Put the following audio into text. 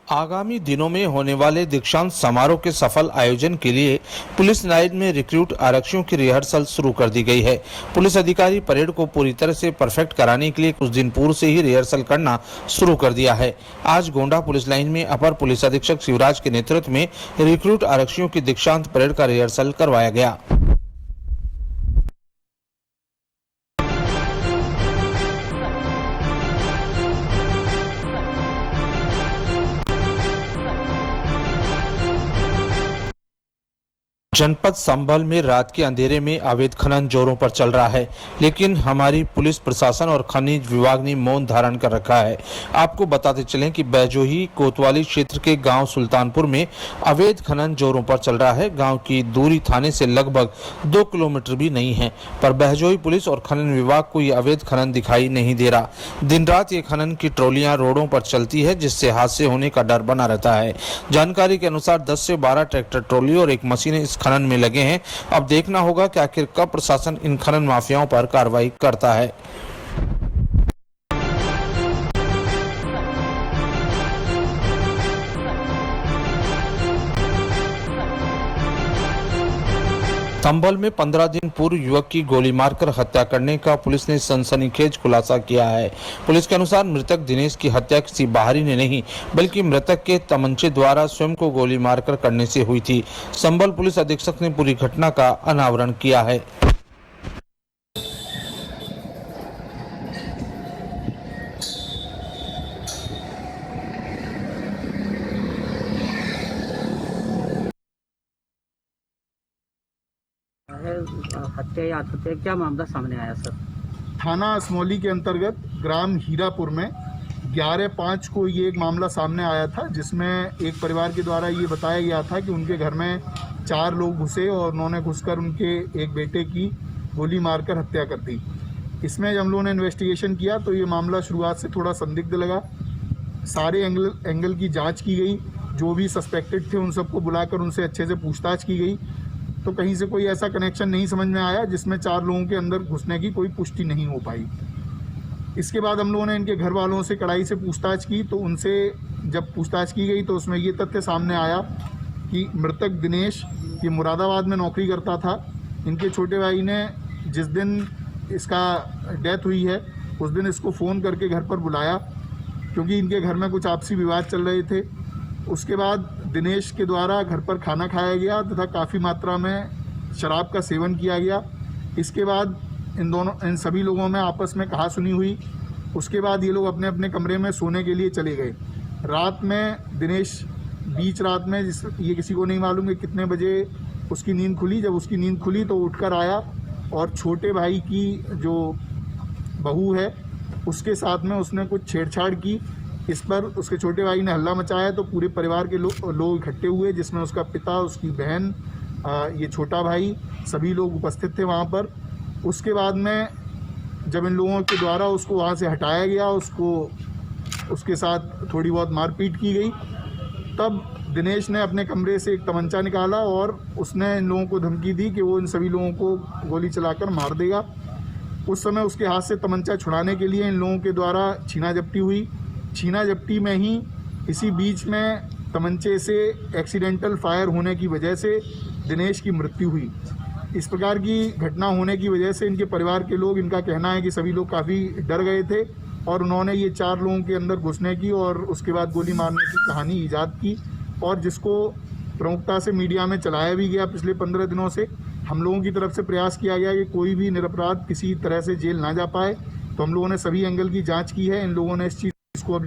आगामी दिनों में होने वाले दीक्षांत समारोह के सफल आयोजन के लिए पुलिस लाइन में रिक्रूट आरक्षियों की रिहर्सल शुरू कर दी गई है। पुलिस अधिकारी परेड को पूरी तरह से परफेक्ट कराने के लिए कुछ दिन पूर्व से ही रिहर्सल करना शुरू कर दिया है। आज गोंडा पुलिस लाइन में अपर पुलिस अधीक्षक शिवराज के नेतृत्व में रिक्रूट आरक्षियों की दीक्षांत परेड का रिहर्सल करवाया गया। जनपद संभल में रात के अंधेरे में अवैध खनन जोरों पर चल रहा है, लेकिन हमारी पुलिस प्रशासन और खनिज विभाग ने मौन धारण कर रखा है। आपको बताते चलें कि बैजोही कोतवाली क्षेत्र के गांव सुल्तानपुर में अवैध खनन जोरों पर चल रहा है। गांव की दूरी थाने से लगभग 2 किलोमीटर भी नहीं है, पर बैजोही पुलिस और खनन विभाग को ये अवैध खनन दिखाई नहीं दे रहा। दिन रात ये खनन की ट्रॉलियां रोडों पर चलती है, जिससे हादसे होने का डर बना रहता है। जानकारी के अनुसार 10 से 12 ट्रैक्टर ट्रॉली और एक मशीन इस खनन में लगे हैं। अब देखना होगा कि आखिर कब प्रशासन इन खनन माफियाओं पर कार्रवाई करता है। संभल में 15 दिन पूर्व युवक की गोली मारकर हत्या करने का पुलिस ने सनसनीखेज खुलासा किया है। पुलिस के अनुसार मृतक दिनेश की हत्या किसी बाहरी ने नहीं, बल्कि मृतक के तमंचे द्वारा स्वयं को गोली मारकर करने से हुई थी। संभल पुलिस अधीक्षक ने पूरी घटना का अनावरण किया है। हत्या या आत्महत्या क्या मामला सामने आया सर? थाना असमौली के अंतर्गत ग्राम हीरापुर में 11/5 को ये एक मामला सामने आया था, जिसमें एक परिवार के द्वारा ये बताया गया था कि उनके घर में 4 लोग घुसे और उन्होंने घुसकर उनके एक बेटे की गोली मारकर हत्या कर दी। इसमें जब हम लोगों ने इन्वेस्टिगेशन किया तो ये मामला शुरुआत से थोड़ा संदिग्ध लगा। सारे एंगल की जाँच की गई, जो भी सस्पेक्टेड थे उन सबको बुलाकर उनसे अच्छे से पूछताछ की गई, तो कहीं से कोई ऐसा कनेक्शन नहीं समझ में आया जिसमें 4 लोगों के अंदर घुसने की कोई पुष्टि नहीं हो पाई। इसके बाद हम लोगों ने इनके घर वालों से कड़ाई से पूछताछ की, तो उनसे जब पूछताछ की गई तो उसमें ये तथ्य सामने आया कि मृतक दिनेश ये मुरादाबाद में नौकरी करता था। इनके छोटे भाई ने जिस दिन इसका डेथ हुई है उस दिन इसको फ़ोन करके घर पर बुलाया, क्योंकि इनके घर में कुछ आपसी विवाद चल रहे थे। उसके बाद दिनेश के द्वारा घर पर खाना खाया गया तथा काफ़ी मात्रा में शराब का सेवन किया गया। इसके बाद इन सभी लोगों में आपस में कहासुनी हुई। उसके बाद ये लोग अपने अपने कमरे में सोने के लिए चले गए। रात में दिनेश बीच रात में ये किसी को नहीं मालूम कि कितने बजे उसकी नींद खुली। जब उसकी नींद खुली तो उठकर आया और छोटे भाई की जो बहू है उसके साथ में उसने कुछ छेड़छाड़ की। इस पर उसके छोटे भाई ने हल्ला मचाया तो पूरे परिवार के लोग इकट्ठे हुए, जिसमें उसका पिता, उसकी बहन, ये छोटा भाई, सभी लोग उपस्थित थे वहाँ पर। उसके बाद में जब इन लोगों के द्वारा उसको वहाँ से हटाया गया, उसके साथ थोड़ी बहुत मारपीट की गई, तब दिनेश ने अपने कमरे से एक तमंचा निकाला और उसने इन लोगों को धमकी दी कि वो इन सभी लोगों को गोली चलाकर मार देगा। उस समय उसके हाथ से तमंचा छुड़ाने के लिए इन लोगों के द्वारा छीना झपटी हुई। छीना झपटी में ही इसी बीच में तमंचे से एक्सीडेंटल फायर होने की वजह से दिनेश की मृत्यु हुई। इस प्रकार की घटना होने की वजह से इनके परिवार के लोग, इनका कहना है कि सभी लोग काफ़ी डर गए थे और उन्होंने ये 4 लोगों के अंदर घुसने की और उसके बाद गोली मारने की कहानी ईजाद की, और जिसको प्रमुखता से मीडिया में चलाया भी गया। पिछले 15 दिनों से हम लोगों की तरफ से प्रयास किया गया कि कोई भी निरपराध किसी तरह से जेल ना जा पाए, तो हम लोगों ने सभी एंगल की जाँच की है। इन लोगों ने इस चीज़ को अब